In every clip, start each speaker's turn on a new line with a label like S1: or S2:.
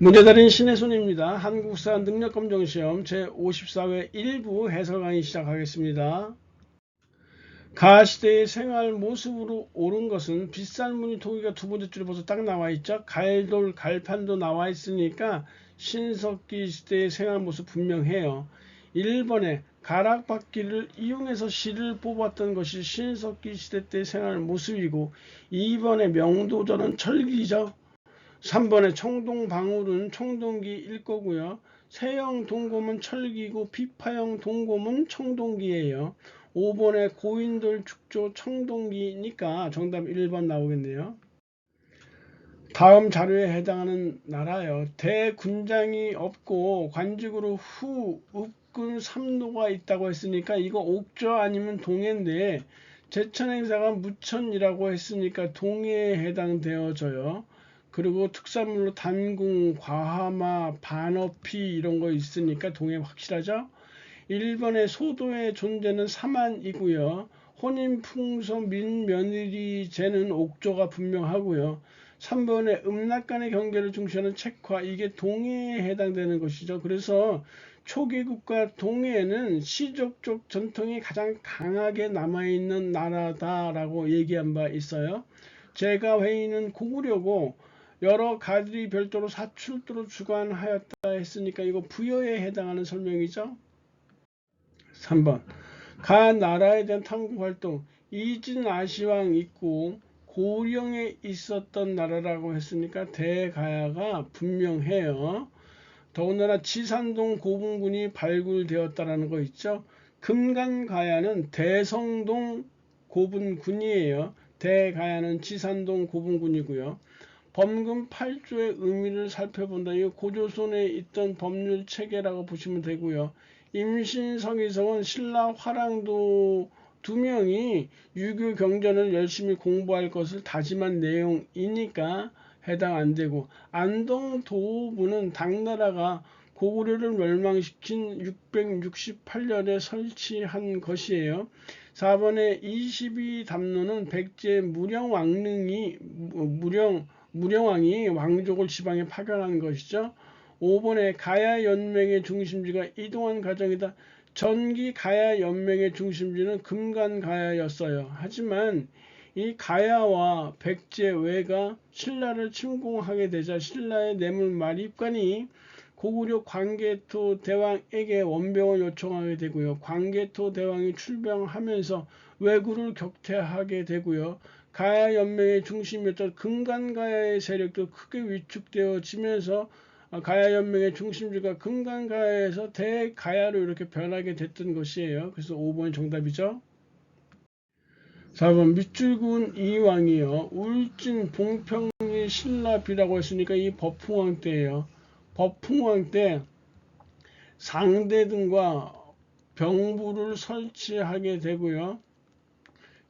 S1: 문제달인 신혜손입니다. 한국사 능력검정시험 제54회 1부 해설 강의 시작하겠습니다. 가시대의 생활 모습으로 옳은 것은 빗살무늬 토기가 두 번째 줄에 벌써 딱 나와 있죠. 갈돌, 갈판도 나와 있으니까 신석기 시대의 생활 모습 분명해요. 1번에 가락바퀴를 이용해서 실을 뽑았던 것이 신석기 시대 때 생활 모습이고, 2번에 명도전은 철기죠. 3번에 청동방울은 청동기일 거고요. 세형 동곰은 철기고 피파형 동곰은 청동기예요. 5번에 고인돌 축조 청동기니까 정답 1번 나오겠네요. 다음 자료에 해당하는 나라요. 대군장이 없고 관직으로 후, 읍군 삼도가 있다고 했으니까 이거 옥저 아니면 동해인데, 제천행사가 무천이라고 했으니까 동해에 해당되어져요. 그리고 특산물로 단궁, 과하마, 반어피 이런 거 있으니까 동해 확실하죠. 1번의 소도의 존재는 사만이고요. 혼인풍소 민며느리제는 옥조가 분명하고요. 3번의 음락간의 경계를 중시하는 책화, 이게 동해에 해당되는 것이죠. 그래서 초계국가 동해는 시족적 전통이 가장 강하게 남아있는 나라다라고 얘기한 바 있어요. 제가 회의는 고구려고 여러 가들이 별도로 사출도로 주관하였다 했으니까 이거 부여에 해당하는 설명이죠. 3번 가 나라에 대한 탐구활동, 이진아시왕 있고 고령에 있었던 나라라고 했으니까 대가야가 분명해요. 더군다나 지산동 고분군이 발굴되었다라는 거 있죠. 금간가야는 대성동 고분군이에요. 대가야는 지산동 고분군이고요. 범금 8조의 의미를 살펴본다. 이 고조선에 있던 법률 체계라고 보시면 되고요. 임신성의성은 신라 화랑도 두 명이 유교 경전을 열심히 공부할 것을 다짐한 내용이니까 해당 안 되고, 안동 도부는 당나라가 고구려를 멸망시킨 668년에 설치한 것이에요. 4번의 22담론은 백제 무령왕이 왕족을 지방에 파견한 것이죠. 5번에 가야 연맹의 중심지가 이동한 과정이다. 전기 가야 연맹의 중심지는 금간가야였어요. 하지만 이 가야와 백제 외가 신라를 침공하게 되자 신라의 뇌물 마립관이 고구려 광개토 대왕에게 원병을 요청하게 되고요. 광개토 대왕이 출병하면서 왜구를 격퇴하게 되고요. 가야 연맹의 중심이었던 금간가야의 세력도 크게 위축되어지면서 가야 연맹의 중심지가 금간가야에서 대가야로 이렇게 변하게 됐던 것이에요. 그래서 5번이 정답이죠. 4번 밑줄군 이왕이요. 울진 봉평이 신라비라고 했으니까 이 법흥왕 때예요. 법흥왕 때 상대등과 병부를 설치하게 되고요.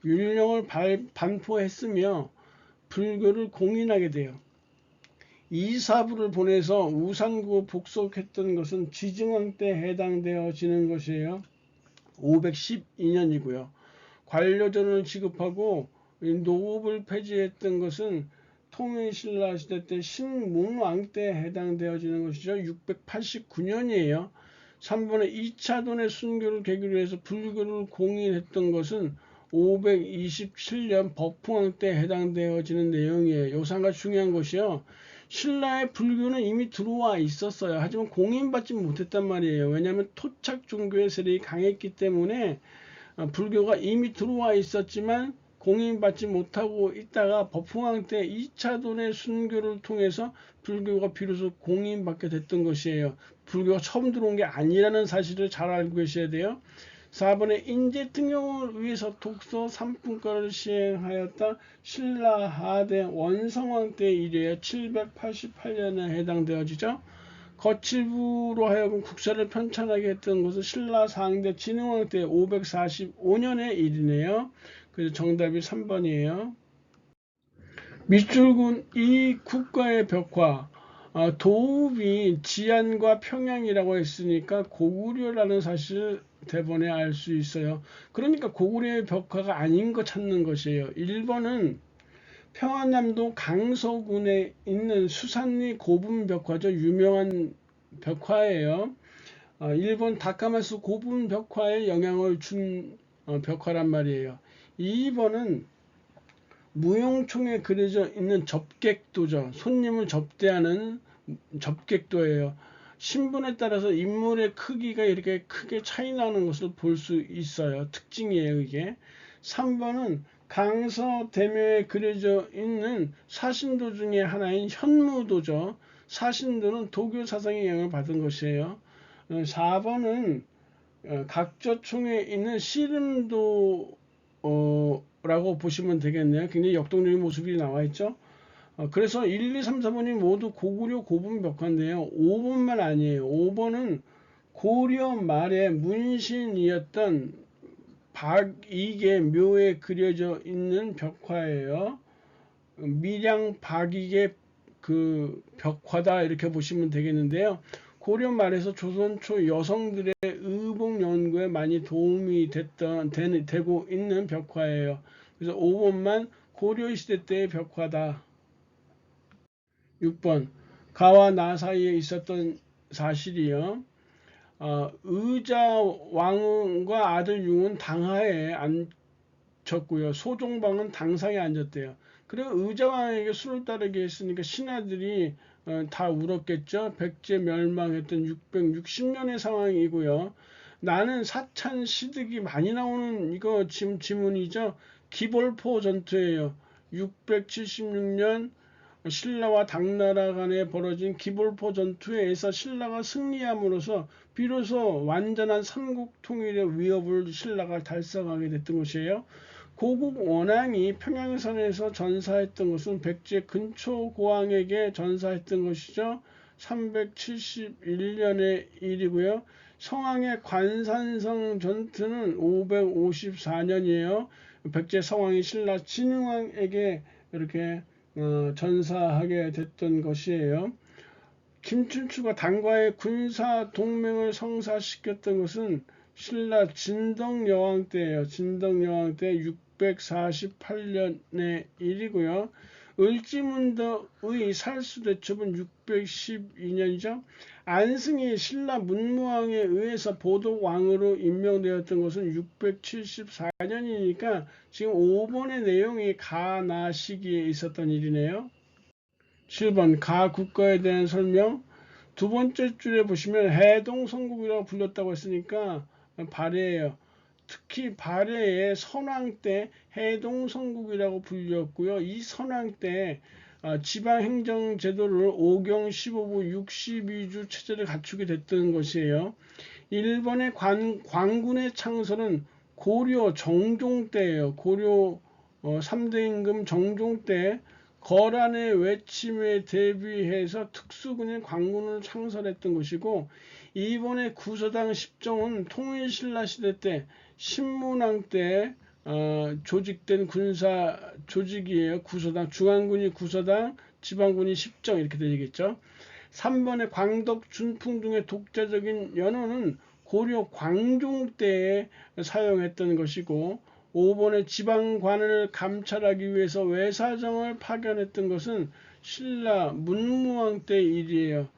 S1: 율령을 반포했으며 불교를 공인하게 돼요. 이사부를 보내서 우산구 복속했던 것은 지증왕 때 해당되어지는 것이에요. 512년이고요. 관료전을 지급하고 노업을 폐지했던 것은 통일신라 시대 때 신문왕 때 해당되어지는 것이죠. 689년이에요. 3번에 2차돈의 순교를 계기로 해서 불교를 공인했던 것은 527년 법흥왕 때 해당되어지는 내용이에요. 요상가 중요한 것이요. 신라의 불교는 이미 들어와 있었어요. 하지만 공인받지 못했단 말이에요. 왜냐하면 토착 종교의 세력이 강했기 때문에 불교가 이미 들어와 있었지만 공인받지 못하고 있다가 법흥왕 때 2차돈의 순교를 통해서 불교가 비로소 공인받게 됐던 것이에요. 불교가 처음 들어온 게 아니라는 사실을 잘 알고 계셔야 돼요. 4번에 인재등용을 위해서 독서 3분과를 시행하였다. 신라 하대 원성왕 때 일이에요. 788년에 해당되어지죠. 거칠부로 하여금 국사를 편찬하게 했던 것은 신라 상대 진흥왕 때 545년의 일이네요. 그래서 정답이 3번이에요. 밑줄군 이 국가의 벽화, 도읍이 지안과 평양이라고 했으니까 고구려라는 사실을 대번에 알 수 있어요. 그러니까 고구려의 벽화가 아닌 거 찾는 것이에요. 1번은 평안남도 강서군에 있는 수산리 고분벽화죠. 유명한 벽화예요. 일본 다카마스 고분벽화에 영향을 준 벽화란 말이에요. 2번은 무용총에 그려져 있는 접객도죠. 손님을 접대하는 접객도예요. 신분에 따라서 인물의 크기가 이렇게 크게 차이 나는 것을 볼 수 있어요. 특징이에요, 이게. 3번은 강서대묘에 그려져 있는 사신도 중에 하나인 현무도죠. 사신도는 도교 사상의 영향을 받은 것이에요. 4번은 각저총에 있는 씨름도 라고 보시면 되겠네요. 굉장히 역동적인 모습이 나와 있죠. 그래서 1, 2, 3, 4번이 모두 고구려 고분 벽화인데요. 5번만 아니에요. 5번은 고려 말에 문신이었던 박익의 묘에 그려져 있는 벽화예요. 밀양 박익의 그 벽화다 이렇게 보시면 되겠는데요. 고려 말에서 조선 초 여성들의 의복 연구에 많이 도움이 되고 있는 벽화예요. 그래서 5번만 고려 시대 때의 벽화다. 6번 가와 나 사이에 있었던 사실이요. 의자 왕과 아들 융은 당하에 앉혔고요. 소종방은 당상에 앉았대요. 그리고 의자왕에게 술을 따르게 했으니까 신하들이 다 울었겠죠. 백제 멸망했던 660년의 상황이고요. 나는 사찬 시득이 많이 나오는 이거 지문이죠. 기볼포 전투예요. 676년 신라와 당나라 간에 벌어진 기볼포 전투에서 신라가 승리함으로써 비로소 완전한 삼국 통일의 위협을 신라가 달성하게 됐던 것이에요. 고국 원앙이 평양선에서 전사했던 것은 백제 근초 고왕에게 전사했던 것이죠. 371년의 일이고요. 성왕의 관산성 전투는 554년이에요. 백제 성왕이 신라 진흥왕에게 이렇게 전사하게 됐던 것이에요. 김춘추가 당과의 군사 동맹을 성사시켰던 것은 신라 진덕여왕 때예요. 진덕여왕 때 648년의 일이고요. 을지문덕의 살수대첩은 612년이죠. 안승이 신라 문무왕에 의해서 보덕왕으로 임명되었던 것은 674년이니까 지금 5번의 내용이 가나 시기에 있었던 일이네요. 7번 가국가에 대한 설명. 두 번째 줄에 보시면 해동성국이라고 불렸다고 했으니까 발해예요. 특히 발해의 선왕 때 해동성국이라고 불렸고요. 이 선왕 때 지방행정제도를 5경 15부 62주 체제를 갖추게 됐던 것이에요. 일본의 관군의 창설은 고려 정종 때예요. 고려 3대 임금 정종 때 거란의 외침에 대비해서 특수군인 관군을 창설했던 것이고, 이번에 구서당 10정은 통일신라 시대 때 신문왕 때 조직된 군사 조직이에요. 구서당, 중앙군이 구서당, 지방군이 10정 이렇게 되겠죠. 3번의 광덕, 준풍 등의 독자적인 연호는 고려 광종 때에 사용했던 것이고, 5번의 지방관을 감찰하기 위해서 외사정을 파견했던 것은 신라 문무왕 때 일이에요.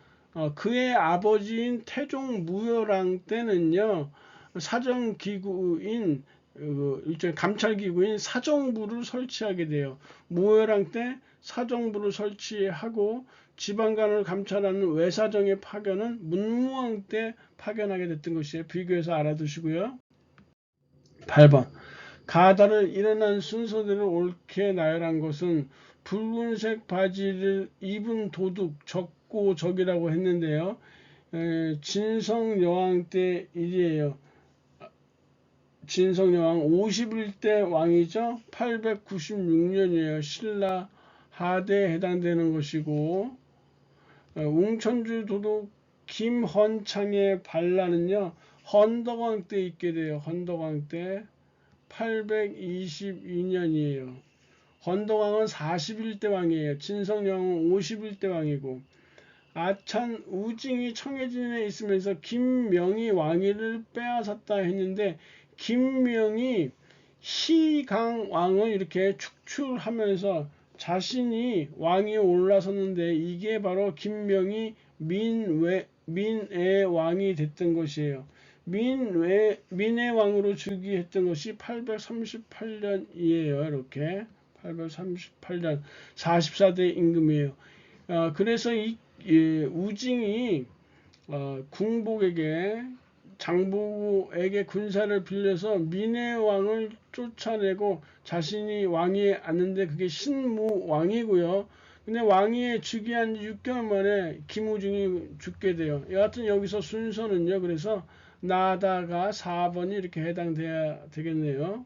S1: 그의 아버지인 태종 무열왕 때는요, 사정기구인 일종의 감찰기구인 사정부를 설치하게 돼요. 무열왕 때 사정부를 설치하고 지방관을 감찰하는 외사정의 파견은 문무왕 때 파견하게 됐던 것이에요. 비교해서 알아두시고요. 8번 가다를 일어난 순서대로 옳게 나열한 것은 붉은색 바지를 입은 도둑 적고적이라고 했는데요. 진성여왕 때 일이에요. 진성여왕 51대 왕이죠. 896년이에요. 신라 하대에 해당되는 것이고, 웅천주 도둑 김헌창의 반란은요, 헌덕왕 때 있게 돼요. 헌덕왕 때 822년이에요. 헌덕왕은 41대 왕이에요. 진성여왕은 51대 왕이고, 아찬 우징이 청해진에 있으면서 김명이 왕위를 빼앗았다 했는데, 김명이 희강 왕을 이렇게 축출하면서 자신이 왕위에 올라섰는데 이게 바로 김명이 민의 왕이 됐던 것이에요. 민의 왕으로 즉위했던 것이 838년이에요. 이렇게 838년 44대 임금이에요. 그래서 이 우징이 궁복에게 장보고에게 군사를 빌려서 민의 왕을 쫓아내고 자신이 왕위에 앉는데 그게 신무왕이고요. 근데 왕위에 즉위한 6개월 만에 김우중이 죽게 돼요. 여하튼 여기서 순서는요. 그래서 나다가 4번이 이렇게 해당돼야 되겠네요.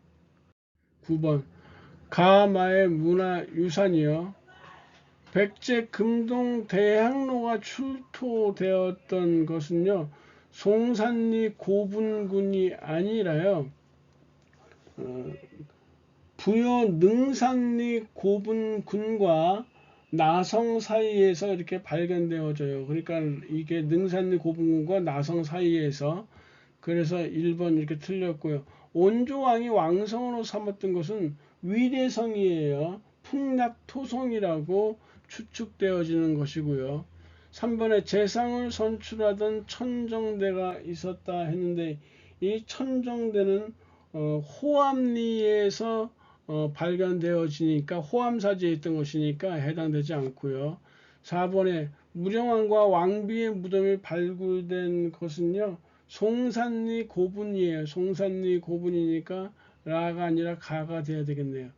S1: 9번 가마의 문화유산이요. 백제 금동 대학로가 출토되었던 것은요. 송산리 고분군이 아니라요. 부여 능산리 고분군과 나성 사이에서 이렇게 발견되어져요. 그러니까 이게 능산리 고분군과 나성 사이에서 그래서 1번 이렇게 틀렸고요. 온조왕이 왕성으로 삼았던 것은 위례성이에요. 풍납토성이라고 추측되어지는 것이고요. 3번에 재상을 선출하던 천정대가 있었다 했는데 이 천정대는 호암리에서 발견되어지니까 호암사지에 있던 것이니까 해당되지 않고요. 4번에 무령왕과 왕비의 무덤이 발굴된 것은요. 송산리 고분이에요. 송산리 고분이니까 라가 아니라 가가 돼야 되겠네요.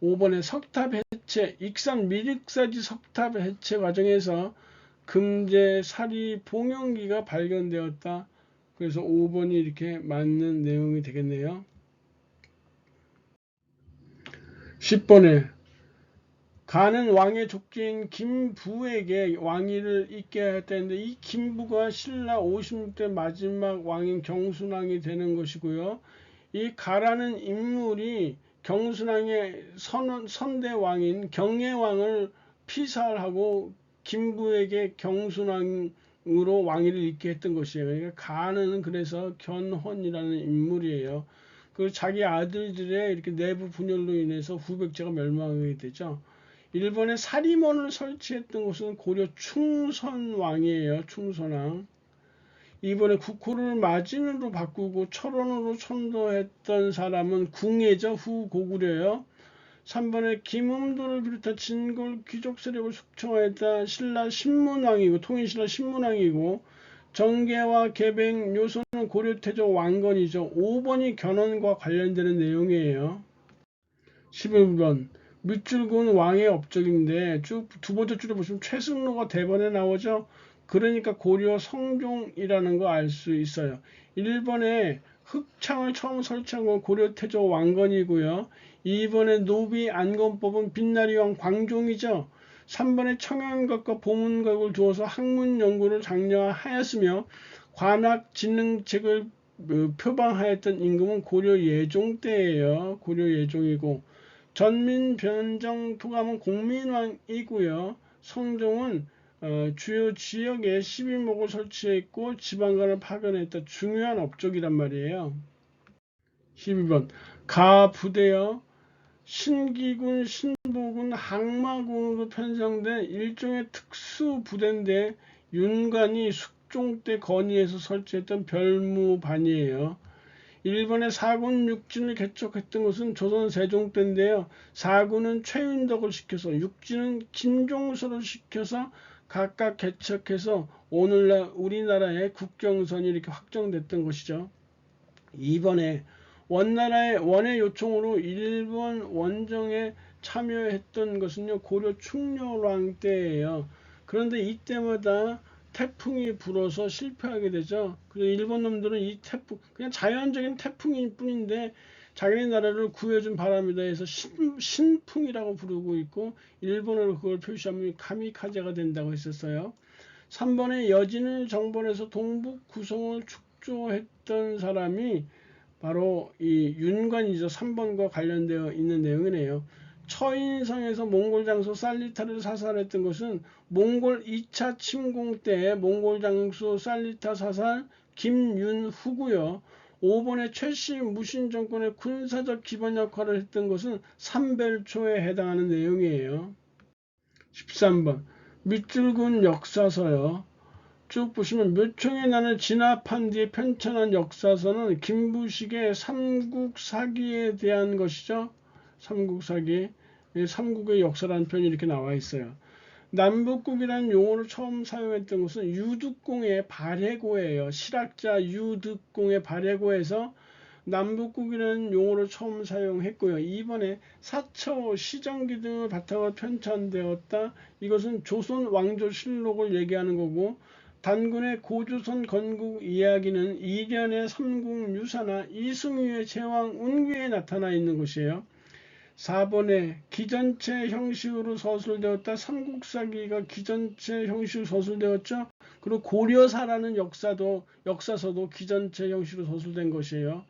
S1: 5번에 석탑 해체, 익산 미륵사지 석탑 해체 과정에서 금제, 사리, 봉영기가 발견되었다. 그래서 5번이 이렇게 맞는 내용이 되겠네요. 10번에 가는 왕의 족제인 김부에게 왕위를 잇게 하였다는데 이 김부가 신라 56대 마지막 왕인 경순왕이 되는 것이고요. 이 가라는 인물이 경순왕의 선대왕인 경혜왕을 피살하고 김부에게 경순왕으로 왕위를 잇게 했던 것이에요. 그러니까 가는 그래서 견훤이라는 인물이에요. 그 자기 아들들의 이렇게 내부 분열로 인해서 후백제가 멸망하게 되죠. 일본에 사리문을 설치했던 곳은 고려 충선왕이에요. 충선왕. 이번에 국호를 마진으로 바꾸고 철원으로 천도했던 사람은 궁예죠. 후고구려요. 3번에 김음도를 비롯한 진골 귀족 세력을 숙청하였다. 신라 신문왕이고 통일신라 신문왕이고 정계와 계백 요소는 고려태조 왕건이죠. 5번이 견훤과 관련되는 내용이에요. 11번 밑줄은 왕의 업적인데 쭉 두 번째 줄에 보시면 최승로가 대번에 나오죠. 그러니까 고려 성종이라는 거 알 수 있어요. 1번에 흑창을 처음 설치한 건 고려 태조 왕건이고요. 2번에 노비 안건법은 빛나리 왕 광종이죠. 3번에 청양각과 보문각을 두어서 학문 연구를 장려하였으며 관학 진흥책을 표방하였던 임금은 고려 예종 때예요. 고려 예종이고 전민 변정 토감은 공민왕이고요. 성종은 주요 지역에 12목을 설치했고 지방간을 파견했다. 중요한 업적이란 말이에요. 12번 가부대여 신기군, 신보군, 항마군으로 편성된 일종의 특수부대인데 윤관이 숙종 때 건의해서 설치했던 별무반이에요. 일본의 사군 육진을 개척했던 것은 조선 세종 때인데요. 사군은 최윤덕을 시켜서 육진은 김종서를 시켜서 각각 개척해서 오늘날 우리나라의 국경선이 이렇게 확정됐던 것이죠. 이번에 원나라의 원의 요청으로 일본 원정에 참여했던 것은요. 고려 충렬왕 때예요. 그런데 이때마다 태풍이 불어서 실패하게 되죠. 그래서 일본 놈들은 이 태풍 그냥 자연적인 태풍일 뿐인데 자기네 나라를 구해준 바람이다 해서 신풍이라고 부르고 있고 일본어로 그걸 표시하면 카미카제가 된다고 했었어요. 3번에 여진을 정벌해서 동북 구성을 축조했던 사람이 바로 이 윤관이죠. 3번과 관련되어 있는 내용이네요. 처인성에서 몽골 장수 살리타를 사살했던 것은 몽골 2차 침공 때 몽골 장수 살리타 사살 김윤후고요. 5번에 최씨 무신 정권의 군사적 기반 역할을 했던 것은 삼별초에 해당하는 내용이에요. 13번 밑줄근 역사서요. 쭉 보시면 묘총의 난을 진압한 뒤에 편찬한 역사서는 김부식의 삼국사기에 대한 것이죠. 삼국사기, 삼국의 역사라는 표현이 이렇게 나와 있어요. 남북국이라는 용어를 처음 사용했던 것은 유득공의 발해고예요. 실학자 유득공의 발해고에서 남북국이라는 용어를 처음 사용했고요. 이번에 사처, 시정기 등을 바탕으로 편찬되었다. 이것은 조선 왕조실록을 얘기하는 거고, 단군의 고조선 건국 이야기는 이련의 삼국유사나 이승유의 제왕운기에 나타나 있는 것이에요. 4번에 기전체 형식으로 서술되었다. 삼국사기가 기전체 형식으로 서술되었죠. 그리고 고려사라는 역사서도 기전체 형식으로 서술된 것이에요.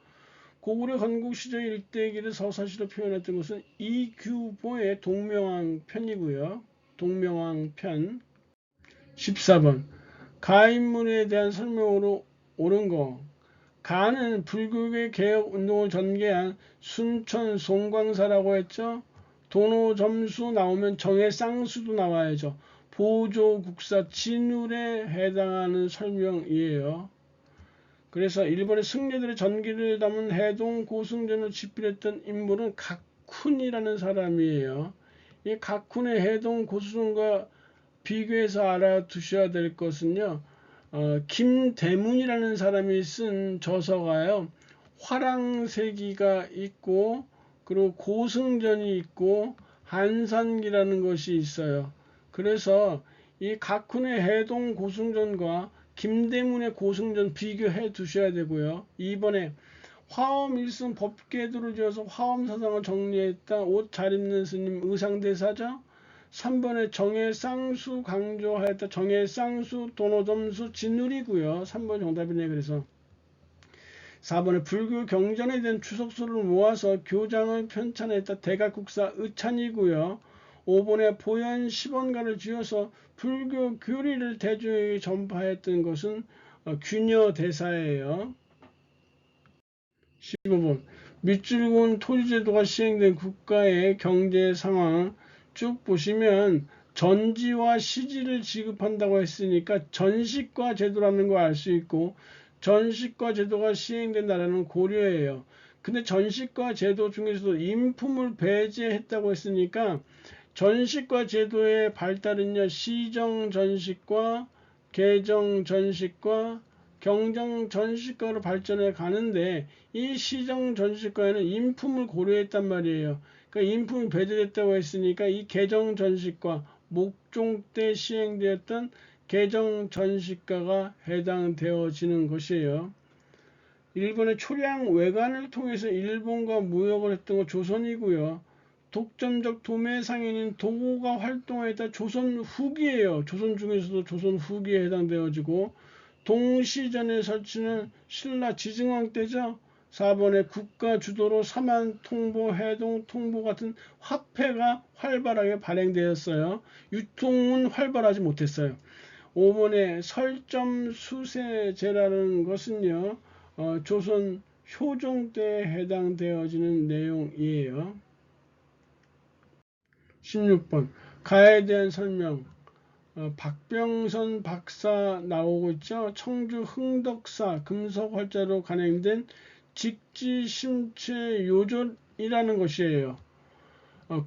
S1: 고구려 건국 시절 일대기를 서사시로 표현했던 것은 이규보의 동명왕편이고요. 동명왕편. 14번 가인문에 대한 설명으로 옳은 거. 가는 불교의 개혁운동을 전개한 순천 송광사라고 했죠. 도노점수 나오면 정해쌍수도 나와야죠. 보조국사 진울에 해당하는 설명이에요. 그래서 1번의 승려들의 전기를 담은 해동 고승전을 집필했던 인물은 각훈이라는 사람이에요. 이 각훈의 해동 고승전과 비교해서 알아두셔야 될 것은요. 김대문이라는 사람이 쓴 저서가요. 화랑세기가 있고 그리고 고승전이 있고 한산기라는 것이 있어요. 그래서 이 각훈의 해동 고승전과 김대문의 고승전 비교해 두셔야 되고요. 2번에 화엄 일승 법계도를 지어서 화엄 사상을 정리했다. 옷 잘 입는 스님 의상대사죠. 3번에 정해쌍수 강조하였다. 정해쌍수 도노점수 진울이고요. 3번 정답이네. 그래서 4번에 불교 경전에 대한 추석수를 모아서 교장을 편찬했다. 대각국사 의찬이고요. 5번에 보현 10원가를 지어서 불교 교리를 대중에게 전파했던 것은 균여대사예요. 15번 밑줄근 토지제도가 시행된 국가의 경제 상황 쭉 보시면 전지와 시지를 지급한다고 했으니까 전시과 제도라는 거 알 수 있고, 전시과 제도가 시행된 나라는 고려예요. 근데 전시과 제도 중에서도 인품을 배제했다고 했으니까 전시과 제도의 발달은요, 시정전시과, 개정전시과, 경정전시과로 발전해 가는데, 이 시정전시과에는 인품을 고려했단 말이에요. 그러니까 인품이 배제됐다고 했으니까 이 개정전시과, 목종 때 시행되었던 개정전시과가 해당되어지는 것이에요. 일본의 초량 외관을 통해서 일본과 무역을 했던 건 조선이고요. 독점적 도매상인인 도고가 활동했다. 조선 후기예요. 조선 중에서도 조선 후기에 해당되어지고, 동시전의 설치는 신라 지증왕 때죠. 4번에 국가 주도로 사만 통보, 해동 통보 같은 화폐가 활발하게 발행되었어요. 유통은 활발하지 못했어요. 5번에 설점 수세제라는 것은요, 조선 효종 때에 해당되어지는 내용이에요. 16번 가에 대한 설명. 박병선 박사 나오고 있죠. 청주 흥덕사 금속활자로 간행된 직지심체 요절이라는 것이에요.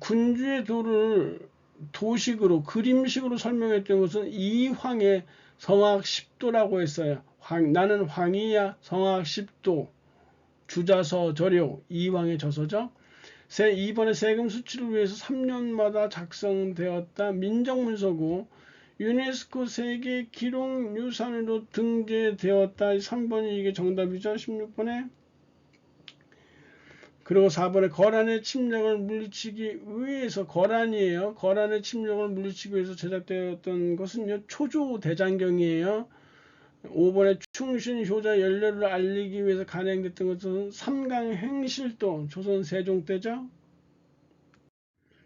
S1: 군주의 도를 도식으로 그림식으로 설명했던 것은 이황의 성악 10도라고 했어요. 나는 황이야 성악 10도 주자서 저료 이황의 저서죠. 2번에 세금 수치를 위해서 3년마다 작성되었다. 민정문서고 유네스코 세계 기록유산으로 등재되었다. 3번이 이게 정답이죠. 16번에. 그리고 4번에 거란의 침략을 물리치기 위해서, 거란이에요. 거란의 침략을 물리치기 위해서 제작되었던 것은요, 초조대장경이에요. 5번에 충신 효자 연례를 알리기 위해서 간행됐던 것은 삼강행실도 조선 세종 때죠.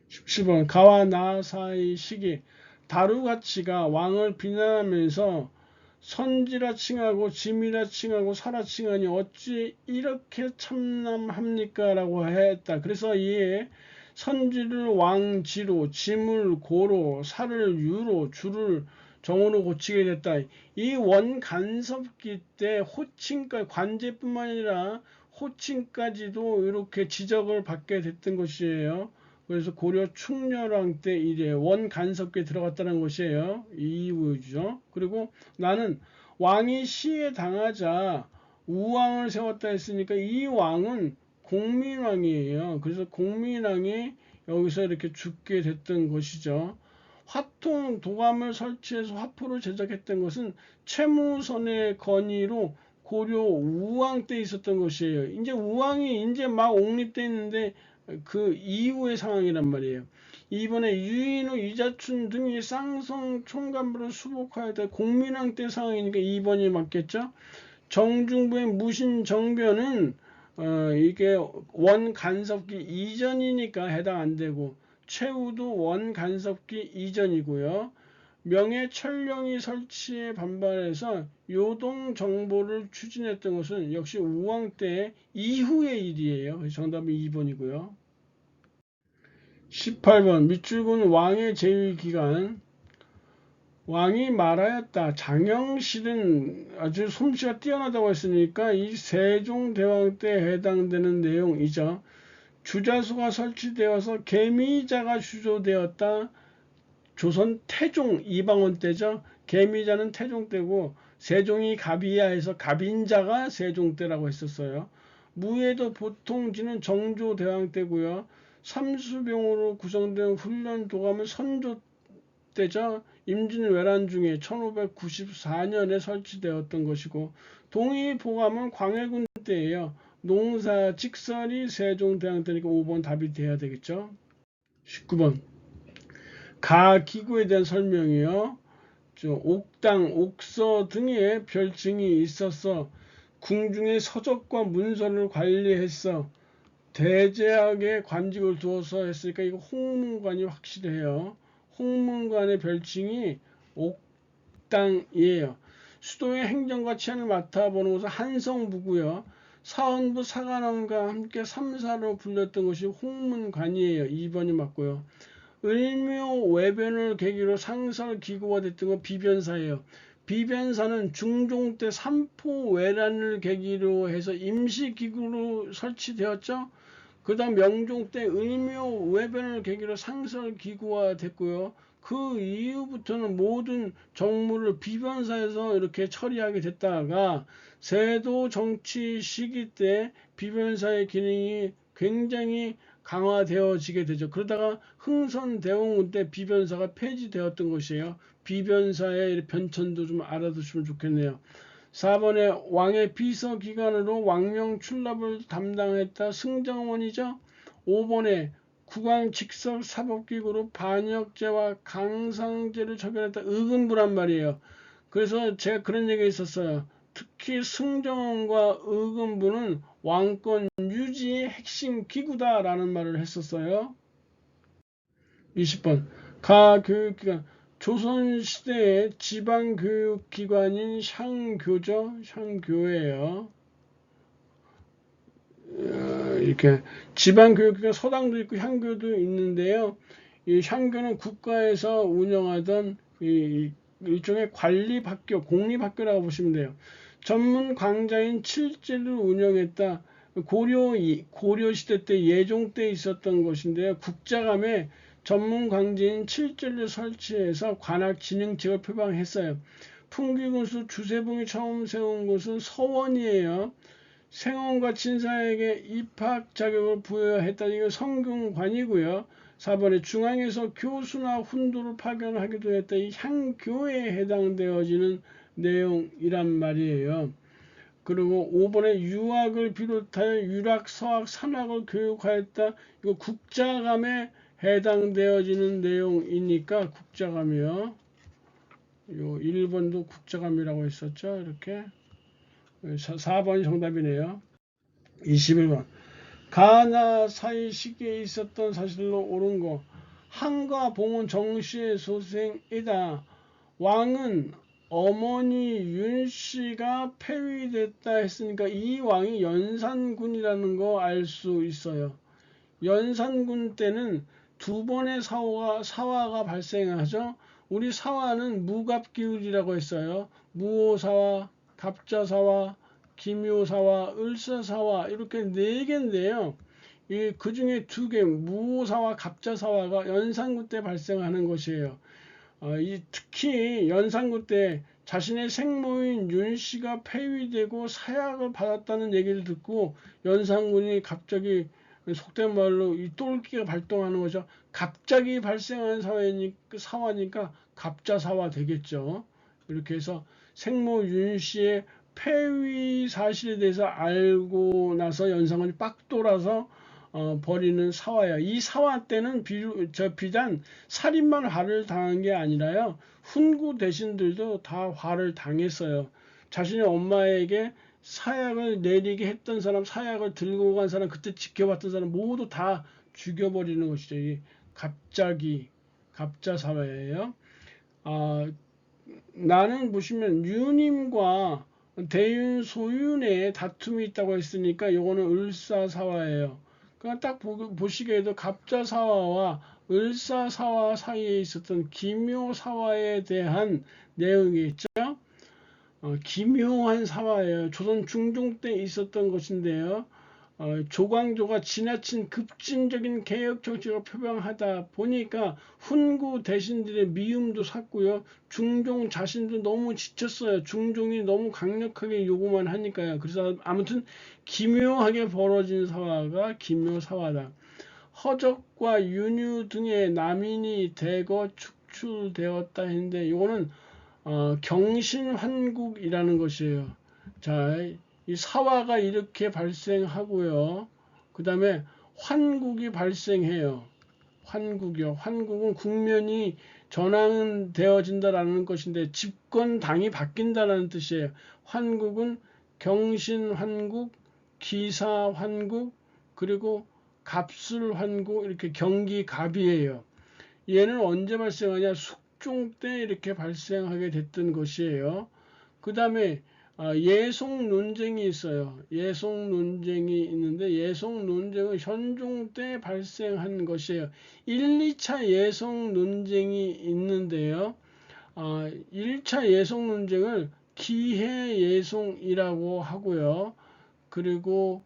S1: 17번 가와 나 사이 시기. 다루가치가 왕을 비난하면서 선지라 칭하고 짐이라 칭하고 사라 칭하니 어찌 이렇게 참남합니까? 라고 했다. 그래서 이에 선지를 왕지로, 짐을 고로, 사를 유로, 주를 정으로 고치게 됐다. 이 원간섭기 때 호칭까지, 관제뿐만 아니라 호칭까지도 이렇게 지적을 받게 됐던 것이에요. 그래서 고려 충렬왕 때 이래 원간섭기에 들어갔다는 것이에요. 이 이유죠. 그리고 나는 왕이 시에 당하자 우왕을 세웠다 했으니까 이 왕은 공민왕이에요. 그래서 공민왕이 여기서 이렇게 죽게 됐던 것이죠. 화통 도감을 설치해서 화포를 제작했던 것은 최무선의 건의로 고려 우왕 때 있었던 것이에요. 이제 우왕이 이제 막 옹립돼 있는데 그 이후의 상황이란 말이에요. 이번에 유인우, 이자춘 등이 쌍성 총감부를 수복하였다. 공민왕 때 상황이니까 2번이 맞겠죠. 정중부의 무신정변은 이게 원간섭기 이전이니까 해당 안 되고, 최우도 원간섭기 이전이고요. 명예철령이 설치에 반발해서 요동정보를 추진했던 것은 역시 우왕 때 이후의 일이에요. 정답은 2번이고요. 18번 밑줄은 왕의 재위기간. 왕이 말하였다. 장영실은 아주 솜씨가 뛰어나다고 했으니까 이 세종대왕 때 해당되는 내용이죠. 주자수가 설치되어서 개미자가 주조되었다. 조선 태종 이방원 때죠. 개미자는 태종 때고 세종이 갑이야 해서 갑인자가 세종 때라고 했었어요. 무예도 보통지는 정조대왕 때고요. 삼수병으로 구성된 훈련 도감은 선조 때죠. 임진왜란 중에 1594년에 설치되었던 것이고, 동의보감은 광해군 때예요. 농사 직설이 세종대왕 때니까 5번 답이 돼야 되겠죠. 19번 가기구에 대한 설명이요. 옥당, 옥서 등의 별칭이 있어서 궁중의 서적과 문서를 관리했어. 대제학에 관직을 두어서 했으니까 이거 홍문관이 확실해요. 홍문관의 별칭이 옥당이에요. 수도의 행정과 치안을 맡아보는 것은 한성부고요. 사원부 사관원과 함께 3사로 불렸던 것이 홍문관이에요. 2번이 맞고요. 을묘 외변을 계기로 상설기구가 됐던 건 비변사예요. 비변사는 중종 때 삼포외란을 계기로 해서 임시기구로 설치되었죠. 그 다음 명종 때 을묘 외변을 계기로 상설기구화 됐고요. 그 이후부터는 모든 정무를 비변사에서 이렇게 처리하게 됐다가 세도 정치 시기 때 비변사의 기능이 굉장히 강화되어지게 되죠. 그러다가 흥선대원군 때 비변사가 폐지되었던 것이에요. 비변사의 변천도 좀 알아두시면 좋겠네요. 4번에 왕의 비서기관으로 왕명 출납을 담당했다. 승정원이죠. 5번에 국왕직석 사법기구로 반역죄와 강상죄를 처벌했다. 의금부란 말이에요. 그래서 제가 그런 얘기가 있었어요. 특히 승정원과 의금부는 왕권 유지의 핵심 기구다라는 말을 했었어요. 20번 가교육기관. 조선시대의 지방교육기관인 샹교죠. 샹교예요. 이렇게 지방교육기관 서당도 있고 향교도 있는데요. 이 향교는 국가에서 운영하던 일종의 관리학교, 공립학교라고 보시면 돼요. 전문 강좌인 칠제를 운영했다. 고려시대 때 예종 때 있었던 것인데요. 국자감에 전문 강좌인 칠제를 설치해서 관학 진흥책을 표방했어요. 풍기군수 주세봉이 처음 세운 곳은 서원이에요. 생원과 친사에게 입학 자격을 부여했다. 이거 성균관이고요. 4번에 중앙에서 교수나 훈도를 파견하기도 했다. 이 향교에 해당되어지는 내용이란 말이에요. 그리고 5번에 유학을 비롯하여 유락, 서학, 산학을 교육하였다. 이거 국자감에 해당되어지는 내용이니까 국자감이요. 요 1번도 국자감이라고 했었죠. 이렇게 4번이 정답이네요. 21번 가나 사이 시기에 있었던 사실로 옳은 거. 한과 봉은 정시의 소생이다. 왕은 어머니 윤 씨가 폐위됐다 했으니까 이 왕이 연산군이라는 거 알 수 있어요. 연산군 때는 두 번의 사화가 발생하죠. 우리 사화는 무갑기울이라고 했어요. 무오사화, 갑자사화, 기묘사화, 을사사화 이렇게 네 개인데요. 그 중에 두 개, 무오사화, 갑자사화가 연산군 때 발생하는 것이에요. 특히 연산군 때 자신의 생모인 윤 씨가 폐위되고 사약을 받았다는 얘기를 듣고 연산군이 갑자기 속된 말로 이 똘끼가 발동하는 거죠. 갑자기 발생한 사화니까 갑자사화 되겠죠. 이렇게 해서 생모 윤 씨의 폐위 사실에 대해서 알고 나서 연산군이 빡 돌아서 벌이는 사화야. 이 사화 때는 비단 살인만 화를 당한 게 아니라요. 훈구 대신들도 다 화를 당했어요. 자신의 엄마에게 사약을 내리게 했던 사람, 사약을 들고 간 사람, 그때 지켜봤던 사람 모두 다 죽여버리는 것이죠. 이 갑자사화예요. 나는 보시면 유님과 대윤 소윤의 다툼이 있다고 했으니까 이거는 을사사화예요. 그러니까 딱 보시기에도 갑자사화와 을사사화 사이에 있었던 기묘사화에 대한 내용이 있죠. 기묘한 사화예요. 조선 중종 때 있었던 것인데요. 조광조가 지나친 급진적인 개혁 정책을 표방하다 보니까 훈구 대신들의 미움도 샀고요. 중종 자신도 너무 지쳤어요. 중종이 너무 강력하게 요구만 하니까요. 그래서 아무튼 기묘하게 벌어진 사화가 기묘사화다. 허적과 윤유 등의 남인이 대거 축출되었다 했는데 이거는 경신환국이라는 것이에요. 자, 이 사화가 이렇게 발생하고요. 그 다음에 환국이 발생해요. 환국이요. 환국은 국면이 전환되어진다라는 것인데 집권당이 바뀐다라는 뜻이에요. 환국은 경신환국, 기사환국, 그리고 갑술환국 이렇게 경기갑이에요. 얘는 언제 발생하냐? 숙종 때 이렇게 발생하게 됐던 것이에요. 그 다음에 예송 논쟁이 있어요. 예송 논쟁이 있는데 예송 논쟁은 현종 때 발생한 것이에요. 1, 2차 예송 논쟁이 있는데요. 1차 예송 논쟁을 기해 예송이라고 하고요. 그리고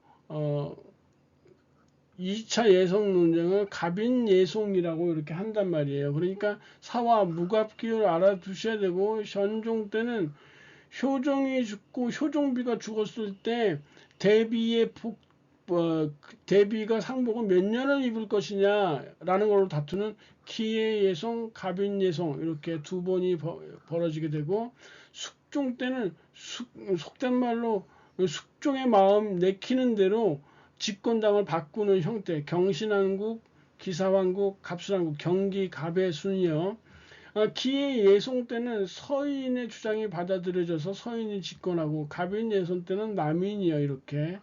S1: 2차 예송 논쟁을 갑인 예송이라고 이렇게 한단 말이에요. 그러니까 사화 무갑기를 알아두셔야 되고 현종 때는 효종이 죽고 효종비가 죽었을 때 대비가 상복을 몇 년을 입을 것이냐라는 걸로 다투는 기해 예송, 갑인 예송 이렇게 두 번이 벌어지게 되고 숙종 때는 속된 말로 숙종의 마음 내키는 대로 집권당을 바꾸는 형태, 경신왕국, 기사왕국, 갑술왕국, 경기갑의 순이요. 기의 예송 때는 서인의 주장이 받아들여져서 서인이 집권하고 갑인 예송 때는 남인이요. 이렇게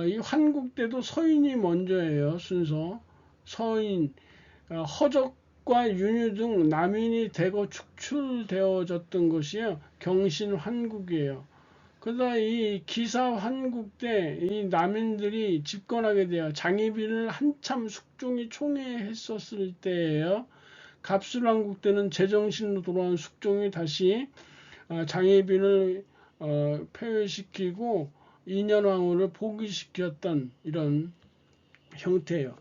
S1: 이 환국 때도 서인이 먼저예요. 순서 서인 허적과 윤유 등 남인이 대거 축출되어졌던 것이요. 경신환국이에요. 그러다 이 기사환국 때 이 남인들이 집권하게 돼요. 장희빈을 한참 숙종이 총애했었을 때예요. 갑술왕국 때는 제정신으로 돌아온 숙종이 다시 장희빈을 폐위시키고 인현왕후를 포기시켰던 이런 형태예요.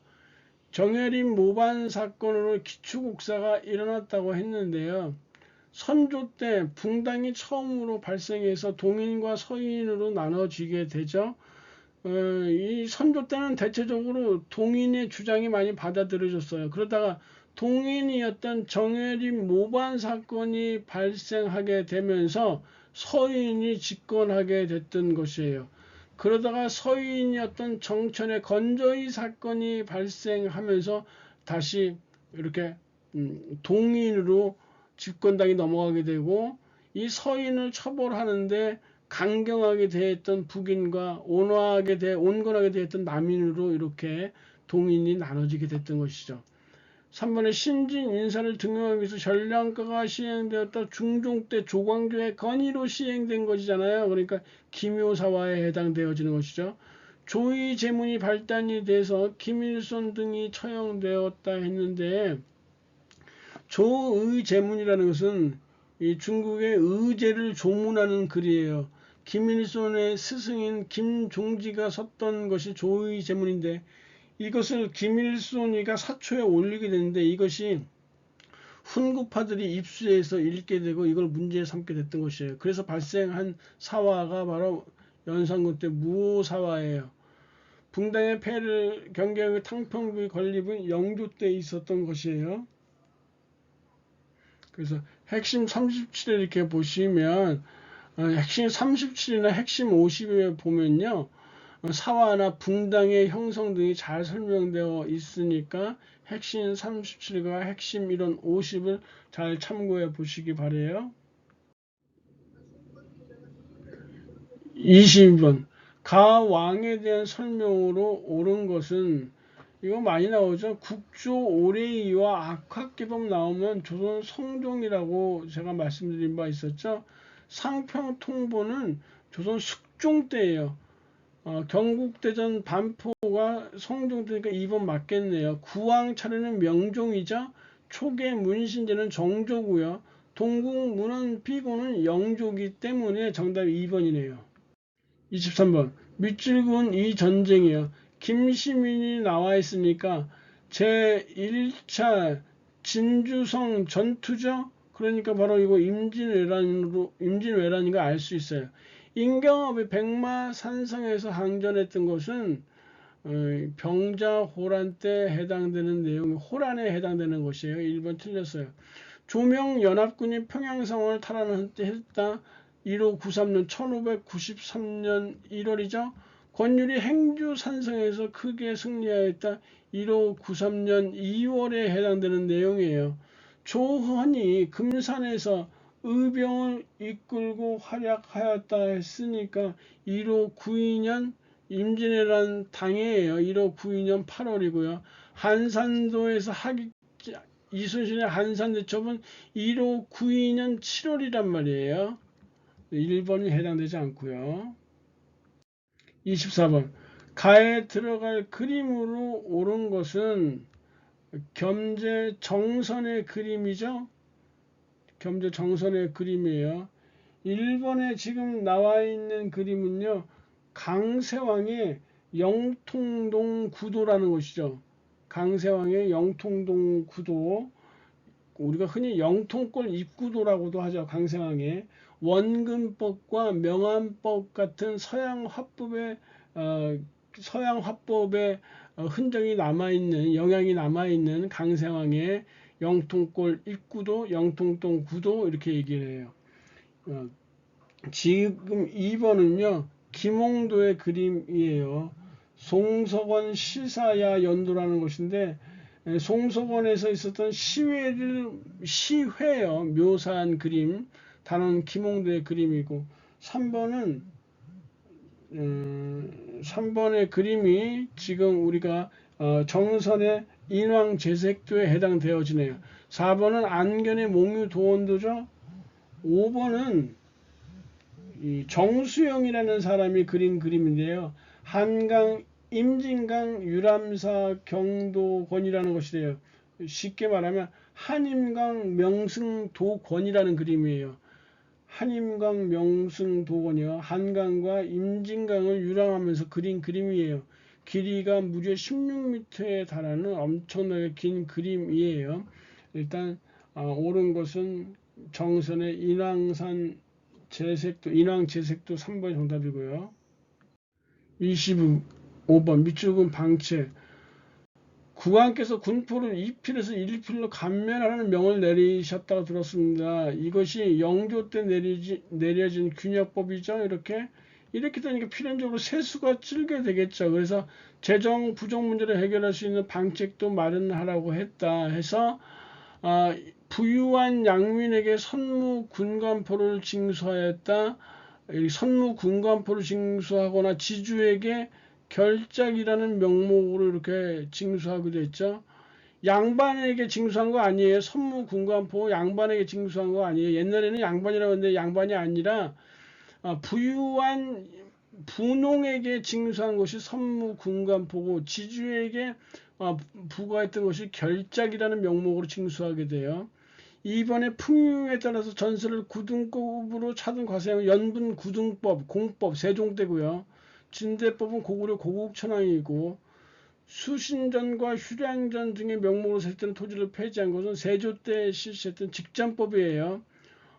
S1: 정혜림 모반 사건으로 기축국사가 일어났다고 했는데요. 선조 때 붕당이 처음으로 발생해서 동인과 서인으로 나눠지게 되죠. 이 선조 때는 대체적으로 동인의 주장이 많이 받아들여졌어요. 그러다가 동인이었던 정혜림 모반 사건이 발생하게 되면서 서인이 집권하게 됐던 것이에요. 그러다가 서인이었던 정천의 건조의 사건이 발생하면서 다시 이렇게 동인으로 집권당이 넘어가게 되고 이 서인을 처벌하는데 강경하게 대했던 북인과 온건하게 대했던 남인으로 이렇게 동인이 나눠지게 됐던 것이죠. 3번에 신진 인사를 등용하기 위해서 전량가가 시행되었다. 중종 때 조광조의 건의로 시행된 것이잖아요. 그러니까 기묘사화에 해당되어지는 것이죠. 조의 제문이 발단이 돼서 김일손 등이 처형되었다 했는데, 조의 제문이라는 것은 이 중국의 의제를 조문하는 글이에요. 김일손의 스승인 김종지가 썼던 것이 조의 제문인데, 이것을 김일손이가 사초에 올리게 되는데, 이것이 훈구파들이 입수해서 읽게 되고 이걸 문제에 삼게 됐던 것이에요. 그래서 발생한 사화가 바로 연산군 때 무오사화예요. 붕당의 폐를 경계하고 탕평부의 건립은 영조 때 있었던 것이에요. 그래서 핵심 37에 이렇게 보시면 핵심 37이나 핵심 50에 보면요, 사화나 붕당의 형성 등이 잘 설명되어 있으니까 핵심 37과 핵심 이론 50을 잘 참고해 보시기 바래요. 20번 가왕에 대한 설명으로 옳은 것은, 이거 많이 나오죠. 국조 오레이와 악학기법 나오면 조선 성종이라고 제가 말씀드린 바 있었죠. 상평통보는 조선 숙종 때예요. 경국대전 반포가 성종 때니까 2번 맞겠네요. 구왕 차례는 명종이자 초계 문신제는 정조고요. 동국 문헌 피고는 영조기 때문에 정답이 2번이네요. 23번 밑줄근 이 전쟁이요. 김시민이 나와 있으니까 제1차 진주성 전투죠. 그러니까 바로 이거 임진왜란인 거 알 수 있어요. 임경업이 백마산성에서 항전했던 것은 병자호란 때 해당되는 내용, 호란에 해당되는 것이에요. 1번 틀렸어요. 조명연합군이 평양성을 탈환했다. 1593년 1593년 1월이죠. 권율이 행주산성에서 크게 승리하였다. 1593년 2월에 해당되는 내용이에요. 조헌이 금산에서 의병을 이끌고 활약하였다 했으니까 1592년 임진왜란 당해예요. 1592년 8월이고요. 한산도에서 이순신의 한산대첩은 1592년 7월이란 말이에요. 1번이 해당되지 않고요. 24번 가에 들어갈 그림으로 옳은 것은 겸재 정선의 그림이죠. 겸재 정선의 그림이에요. 1번에 지금 나와 있는 그림은요, 강세왕의 영통동 구도라는 것이죠. 강세왕의 영통동 구도, 우리가 흔히 영통골 입구도라고도 하죠. 강세왕의 원근법과 명암법 같은 서양 화법의 흔적이 남아있는, 영향이 남아있는 강세왕의 영통골 입구도, 영통동 구도, 이렇게 얘기를 해요. 지금 2번은요, 김홍도의 그림이에요. 송석원 시사야 연도라는 것인데, 송석원에서 있었던 시회요, 묘사한 그림, 단원 김홍도의 그림이고, 3번의 그림이 지금 우리가 정선의 인왕제색도에 해당되어지네요. 4번은 안견의 몽유도원도죠. 5번은 정수영이라는 사람이 그린 그림인데요. 한강, 임진강, 유람사, 경도권이라는 것이래요. 쉽게 말하면 한임강, 명승도권이라는 그림이에요. 한임강, 명승도권이요. 한강과 임진강을 유람하면서 그린 그림이에요. 길이가 무려 16m에 달하는 엄청나게 긴 그림이에요. 일단 옳은 것은 정선의 인왕제색도 3번이 정답이고요. 25번 밑줄근 방채. 국왕께서 군포를 2필에서 1필로 감면하라는 명을 내리셨다고 들었습니다. 이것이 영조 때 내려진 균역법이죠. 이렇게 되니까 필연적으로 세수가 찔게 되겠죠. 그래서 재정 부정 문제를 해결할 수 있는 방책도 마련하라고 했다 해서 부유한 양민에게 선무 군관포를 징수하였다. 선무 군관포를 징수하거나 지주에게 결작이라는 명목으로 이렇게 징수하기도 했죠. 양반에게 징수한 거 아니에요. 선무군관포 양반에게 징수한 거 아니에요. 옛날에는 양반이라고 했는데 양반이 아니라 부유한 분홍에게 징수한 것이 선무군관포고 지주에게 부과했던 것이 결작이라는 명목으로 징수하게 돼요. 이번에 풍류에 따라서 전세를 구등급으로 찾은 과세형은 연분 구등법, 공법, 세종대고요. 진대법은 고구려 고국천황이고 수신전과 휴량전 등의 명목으로 세했던 토지를 폐지한 것은 세조 때 실시했던 직전법이에요.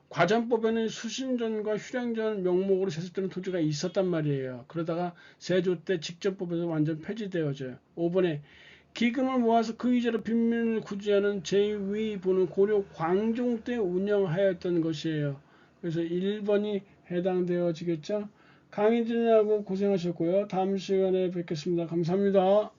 S1: 과전법에는 수신전과 휴량전 명목으로 세습되는 토지가 있었단 말이에요. 그러다가 세조 때 직전법에서 완전 폐지되어져요. 5번에 기금을 모아서 그 이자로 빈민을 구제하는 제2부는 고려 광종 때 운영하였던 것이에요. 그래서 1번이 해당되어지겠죠. 강의 진행하고 고생하셨고요. 다음 시간에 뵙겠습니다. 감사합니다.